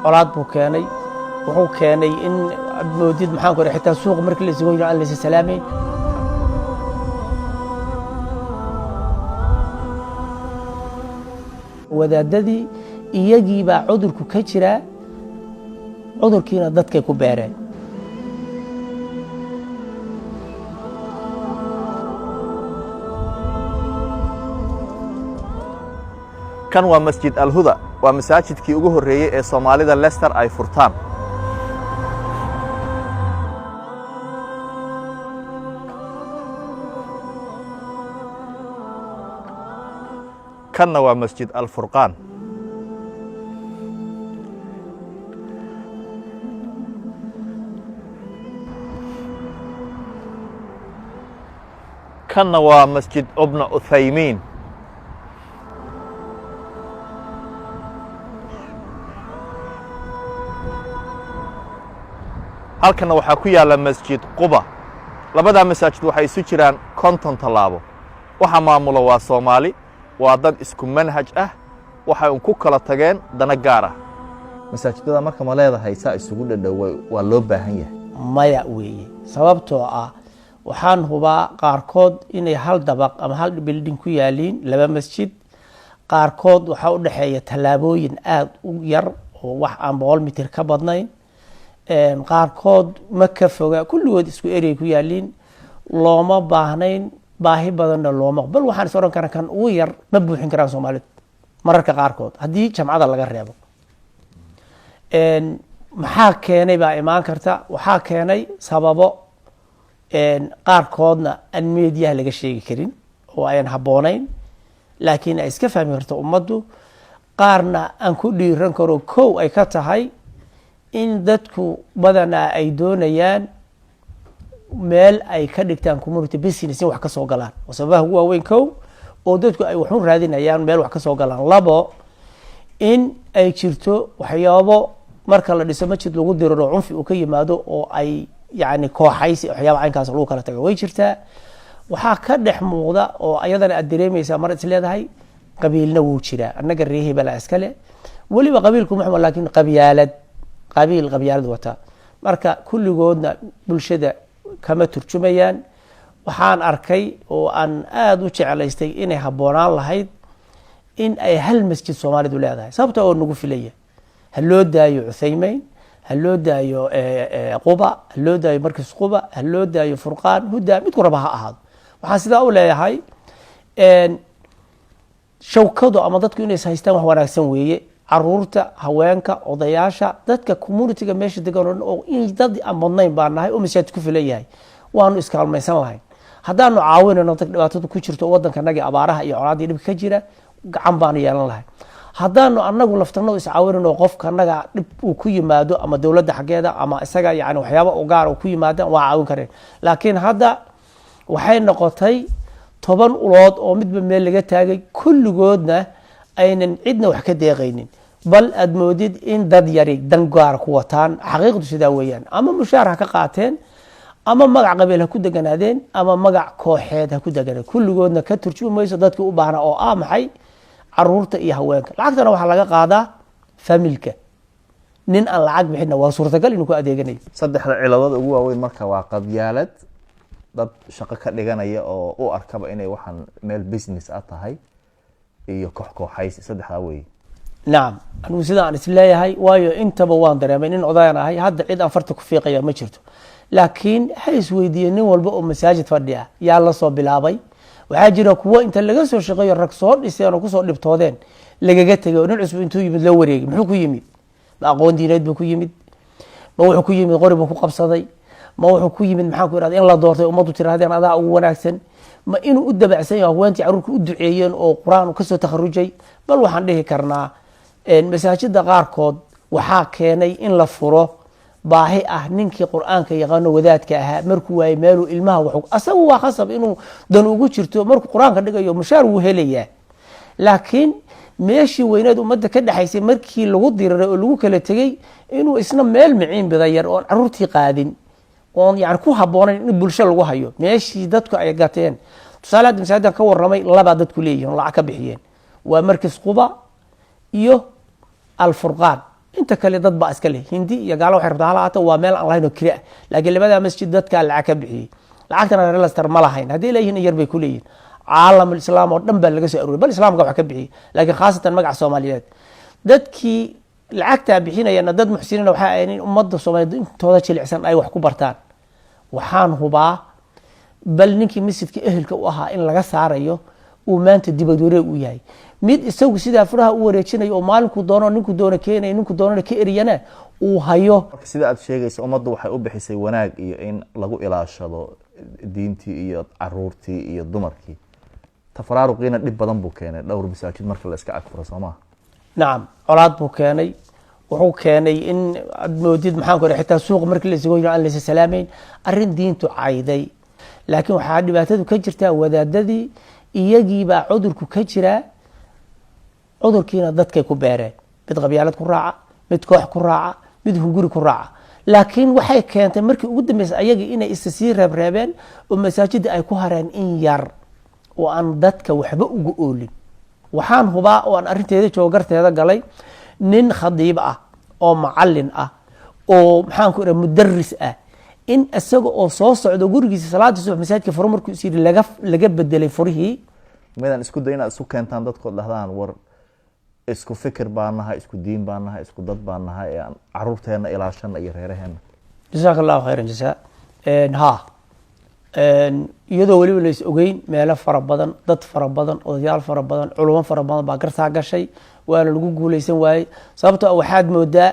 colaad buu keenay wuxuu keenay in moodid maxaan ku xitaa suuq markii la isugu yiraahdo la salaamay wadaadadii iyagii baa cudurku ka jira cudurkiina dadkay ku beereen kan waa masjid al-huda waa masaajidkii ugu horeeyay ee Soomaalida Leicester ay furtaan kanna waa masjid al-furqaan kanna waa masjid ibn Uthaymin halkana waxaa ku yaala masjid Quba labada masaajid waxay isu jiraan 50 talaabo waxa maamulo waa Soomaali waa dad isku manhaj ah waxay ku kala tageen dana gaar ah masaajidada marka ma leedahay saa isugu dhadhow waa loo baahan yahay maya weeye sababtoo ah waxaan hubaa qaarkood inay hal dabaq ama hal building ku yaaliin laba masjid qaarkood waxa u dhaxeeya talaabooyin aad u yar oo wax aan 100 mitir ka badnayn qaarkood ma ka foga kulligood isku area ku yaaliin looma baahnayn baahi badanna looma bal waxaan is oran karaa kan ugu yar ma buuxin karaan Soomaalidu mararka qaarkood haddii jamcada laga reebo maxaa keenay baa imaan karta waxaa keenay sababo qaarkoodna aan meediyaha laga sheegi karin oo aan haboonayn laakiin ay iska fahmi karto ummaddu qaarna aan ku dhiiran karo kow ay ka tahay in dadku badanaa ay doonayaan meel ay ka dhigtaan community business in wax ka soo galaan sababaha ugu waaweyn kow oo dadku ay wax u raadinayaan meel wax ka soo galaan labo in ay jirto waxyaabo marka la dhiso masjid lagu diro cunfi uu ka yimaado oo ay yani kooxaysi waxyaabo aynkaas lagu kala tago way jirtaa waxaa ka dhex muuqda oo ayadana aad dareemaysaa mar is leedahay qabiilna wuu jiraa annaga reehi bala iskale waliba qabiilku maxaa laakiin qabiilad wata marka kulligoodna bulshada kama turjumayaan waxaan arkay oo aan aad u jecelaystay inay haboonaan lahayd in ay hal masjid Soomaalidu leedahay sababtoo oo nagu filaya hal loo daayo Uthaymin hal loo daayo Quba hal loo daayo markas Quba hal loo daayo Furqaan huda mid ku rabaha ahaado waxaan sidaa u leeyahay shawkado ama dadku inay haystaan wax wanaagsan weeye caruurta haweenka odayaasha dadka community-ga meesha degan oo in dad aan badnayn baan nahay oo masaajid ku filayahay waanu iskaalmaysan lahayn haddaanu caawinayno dad dhibaatada ku jirto waddankanaga abaaraha iyo colaadii dhib ka jira gacan baan yeelan lahayn haddaanu annagu laftano is caawinayno qofkanaga dhib uu ku yimaado ama dawladda xageeda ama isaga yani waxyaabo u gaar oo ku yimaada waa caawin kareen laakiin hadda waxay noqotay 10 ulood oo midba meel laga taagay kulligoodna aynan cidna wax ka deeqaynin bal aad moodid in dad yari dan gaar ku wataan xaqiiqdu sidaa weeyaan ama mushaar ha ka qaateen ama magac qabiil ha ku deganaadeen ama magac kooxeed ha ku deganaadeen kulligoodna ka turjumayso dadka u baahna oo maxay caruurta iyo haweenka lacagtana waxa laga qaadaa familka nin aan lacag bixina waa suurtagal inuu ku adeeganayo saddexda ciladooda ugu waaweyn marka waa qabyaalad dad shaqo ka dhiganaya oo u arkaba inay waxan meel business ah tahay iyo kooxaysi saddexda way naam anu sidaan isleeyahay waayo intaba waan dareemay in odayanahay hadda cid aan farta ku fiiqaya ma jirto laakiin hays weydiiyeen nin walba oo masaajid fadhiya yaa la soo bilaabay waxaa jira kuwa inta laga soo shaqeeyo rag soo dhiseen oo ku soo dhibtoodeen lagaga tagay nin cusub intuu yimid la wareegay muxuu ku yimid ma aqoon diineed buu ku yimid ma wuxuu ku yimid qori buu ku qabsaday ma wuxuu ku yimid maxaa ku yiraahdaa in la doortay ummadu tiraadeen adaa ugu wanaagsan ma inuu u dabacsan yahay haweentii caruurku u duceeyeen oo quraan ka soo takharujay bal waxaan dhihi karnaa masaajidda qaarkood waxaa keenay in la furo baahi ah ninkii quraanka yaqaano wadaadka ahaa markuu waay meelu ilmaha wax asagu waa khasab inuu dan ugu jirto markuu quraanka dhigayo mushaar uu helayaa laakiin meeshii weynaad ummadda ka dhaxaysay markii lagu diriray oo lagu kala tagay inuu isna meel miciin bidayar oo caruurtii qaadin oo yani ku haboonayn in bulsho lagu hayo meeshii dadku ay gateen tusaale masaajidda ka waramay laba dadku leeyihiin lacag ka bixiyeen waa markas Quba iyo al-Furqaan inta kale dad baa iska leh hindi iyo gaalo waxay rabtaa halaata waa meel aan lahayn oo keliya laakiin labada masjid dadka lacag ka bixiyay lacagtana reer Leicester ma lahayn haddii leeyihiin yar bay ku leeyihiin caalamul islaam oo dhan baa laga soo aruuriyay bal islaamka wax ka bixiyay laakiin khaasatan magaca Soomaaliyeed dadkii lacagta bixinayana dad muxsiniin waxa ay in ummadda Soomaaliyeed intooda jilicsan ay wax ku bartaan waxaan hubaa bal ninkii masjidka ehelka u ahaa in laga saarayo uu maanta dibad wareeg u yahay mid isagu sida furaha u wareejinayo oo maalinku doono ninku doono keenay ninku doono ka eriyana uu hayo sida aad sheegayso ummaddu waxay u bixisay wanaag iyo in lagu ilaashado diintii iyo caruurtii iyo dumarkii tafaraaruqiina dhib badan buu keenay dhowr masaajid marka la iska agfuro Soomaa nacam colaad buu keenay wuxuu keenay in moodid maxaan ku rahay xitaa suuq markii la isugu yiraahdo aan la salaameyn arrin diintu cayday laakiin waxa dhibaatadu ka jirtaa wadaadadii iyagii baa cudurku ka jira cudurkiina dadkay ku beereen mid qabyaalad ku raaca mid koox ku raaca mid hunguri ku raaca laakiin waxay keentay markii ugu dambeysay ayagii inay isii reebreebeen oo masaajidda ay ku hareen in yar oo aan dadka waxba ugu oolin waxaan hubaa oo aan arrinteeda joogarteeda galay nin khadiib ah oo macallin ah oo maxaan ku rahay mudarris ah in asaga oo soo socdo gurigiisa salaadii subax masaajidka furo markuu is yiri laga bedelay furihii meedan isku dayna isu keentaan dadkood dhahdaan war isku fikir baan nahay isku diin baan nahay isku dad baan nahay ee caruurteena ilaashana iyo reeraheena jazakallahu khairan jazaa iyadoo waliba la is ogeyn meelo fara badan dad fara badan odayaal fara badan culimo fara badan baa gartaa gashay waana lagu guuleysan waayey sababtoo waxaad moodaa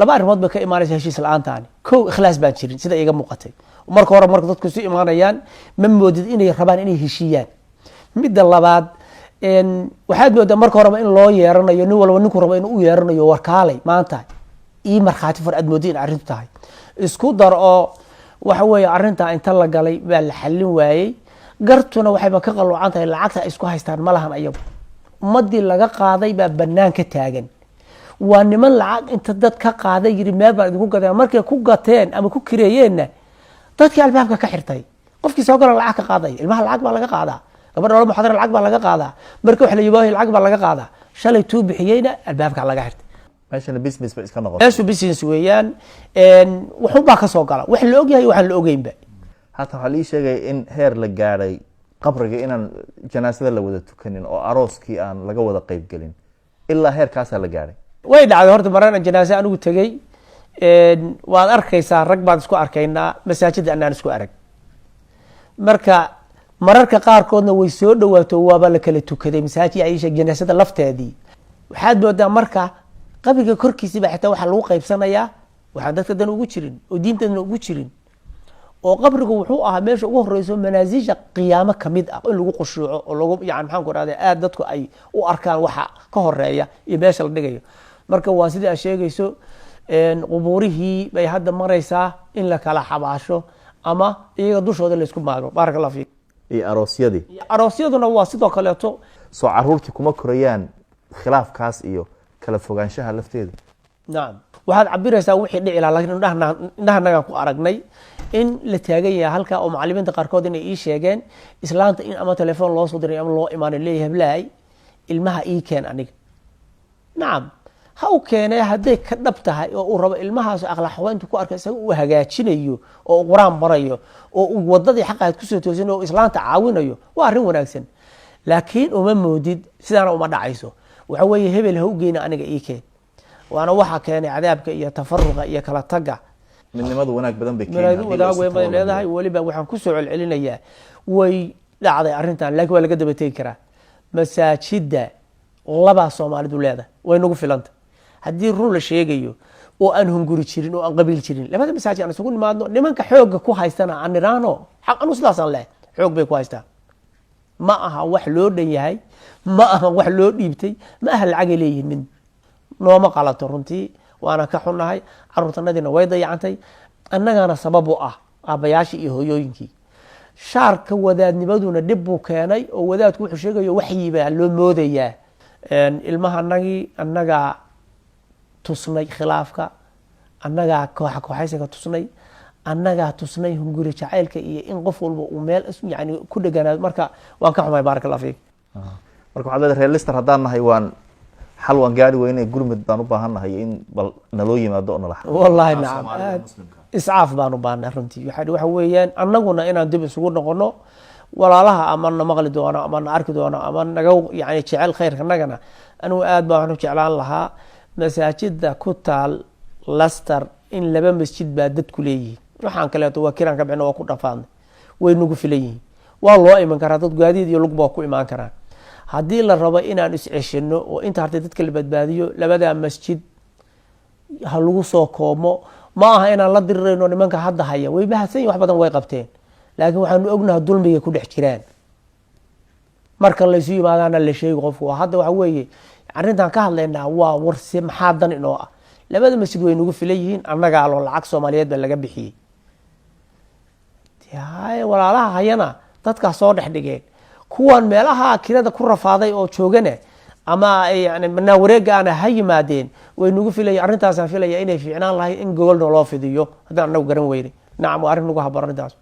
laba arrimood bay ka imaanaysa heshiis la'aantaani kow ikhlaas baan jirin sida iga muuqatay marka hore marka dadku isu imaanayaan ma moodid inay rabaan inay heshiiyaan midda labaad waxaad moodaa marka horeba in loo yeeranayo nin walba ninku rabo inuu u yeeranayo warkaalay maanta ii markhaati far aad moodid in arrintu tahay isku dar oo waxa weeye arrintaa inta la galay baa la xallin waayey gartuna waxayba ka qaloocan tahay lacagta ay isku haystaan ma lahan ayagu ummaddii laga qaaday baa bannaan ka taagan waa niman lacag inta dad ka qaaday yiri meel baan idinku gadeen markay ku gateen ama ku kireeyeenna dadkii albaabka ka xirtay qofkii soo gala lacag ka qaaday ilmaha lacag baa laga qaadaa gabadha wala muxaadara lacag baa laga qaadaa marka wax la yibaahay lacag baa laga qaadaa shalay tuu bixiyeyna albaabka laga xirtay meeshana business ba iska noqon meeshu business weeyaan wuxuu baa ka soo gala wax la og yahay waxaan la ogeynba hata waxa la sheegay in heer la gaaray qabriga inaan janaasada la wada tukanin oo arooskii aan laga wada qayb galin ilaa heerkaas la gaaray way dhacday horta marana janaasa anigu tagay waad arkaysaa rag baan isku arkaynaa masaajidda anaan isku arag marka mararka qaarkoodna way soo dhawaato waaba la kala tukaday masaajid Aisha janaasada lafteedii waxaad moodaa marka qabriga korkiisa baa xitaa waxa lagu qaybsanayaa waxaan dadka dan ugu jirin oo diintana ugu jirin oo qabrigu wuxuu ahaa meesha ugu horeyso manaasisha qiyaamo kamid ah in lagu qushuuco oo lagu yaan maxaan ku raadey aad dadku ay u arkaan waxa ka horeeya iyo meesha la dhigayo marka waa sidii ay sheegayso qubuurihii bay hadda maraysaa in la kala xabaasho ama iyaga dushooda la isku maago barakallahu fiik iyo aroosyaduna waa sidoo kaleeto soo caruurtii kuma korayaan khilaafkaas iyo kala fogaanshaha lafteeda. نعم waxaad cabiraysaa wixii dhici lahaa laakiin indhahanaga ku aragnay in la taagan yahay halka oo macallimiinta qaarkood inay ii sheegeen islaanta in ama telefoon loo soo diray ama loo imaan leeyahay hablaay ilmaha ii keen aniga نعم ha u keenay haday ka dhab tahay oo uu rabo ilmahaas aqlaaq xawayntu ku arkay isaga uu hagaajinayo oo uu quraan barayo oo uu wadadii xaqaad ku soo toosin oo islaanta caawinayo waa arrin wanaagsan laakiin uma moodid sidana uma dhacayso waxa weeye hebel ha u geena aniga ii keen وانا waxa keenay cadaabka iyo tafarruqa iyo kala taga midnimadu wanaag badan bay keenay wadaag way badan leedahay waliba waxaan ku soo celcelinayaa way dhacday arintan laakiin waa laga daba tagi karaa masaajida laba Soomaalidu leedahay way nagu filanta hadii run la sheegayo oo aan hunguri jirin oo aan qabiil jirin labada masaajid aan isugu nimaadno nimanka xoog ku haystana aan niraano xaq anu sidaasan leh xoog bay ku haystaan ma aha wax loo dhan yahay ma aha wax loo dhiibtay ma aha lacag leeyihiin min nooma qalato runtii waana ka xunahay caruurtanadina way dayacantay annagana sabab u ah aabayaashii iyo hooyooyinkii shaarka wadaadnimaduna dib buu keenay oo wadaadku wuxuu sheegayo waxyi baa loo moodayaa ilmahanagii annaga tusnay khilaafka annaga kooxaysiga tusnay annaga tusnay hunguri jacaylka iyo in qof walba uu meel yani ku dhaganaado marka waan ka xumay barakallahu fiik marka waxaad leedahay reer Leicester hadaan nahay waan xal waan gaari weyne gurmud baan u baahannahay in bal naloo yimaado oo nala wallahi nacam iscaaf baan u baahnaa runtii waxa weeyaan annaguna inaan dib isugu noqono walaalaha ama na maqli doono ama na arki doono ama naga yani jecel khayrka nagana anigu aad baan waxaan u jeclaan lahaa masaajida ku taal Leicester in 2 masjid baa dadku leeyihiin waxaan kaleeto waa kiraan ka bixin waa ku dhafaadnay way nagu filayihiin waa loo iman karaa dad gaadiid iyo lug baa ku imaan karaan haddii la rabo inaan isceshino oo inta hartay dadka la badbaadiyo 2 masjid ha lagu soo koomo ma aha inaan la dirirayno nimanka hadda haya way baahsan wax badan way qabteen laakiin waxaanu ognahay dulmiga ku dhex jiraan marka la isu yimaadana la sheego qofku hadda waxa weeye arrintan ka hadlaynaa waa warsi maxaa dan inoo ah 2 masjid way nagu filayihiin annaga alo lacag Soomaaliyeed baa laga bixiyay yahay walaalaha hayana dadka soo dhex dhigeen kuwan meelaha kirada ku rafaaday oo joogana ama yani mana wareega ana hayimaadeen way nagu filayay arrintaas aan filaya inay fiicnaan lahayd in gogol loo fidiyo hadaan anagu garan weynay nacam arrin nagu habar arrintaas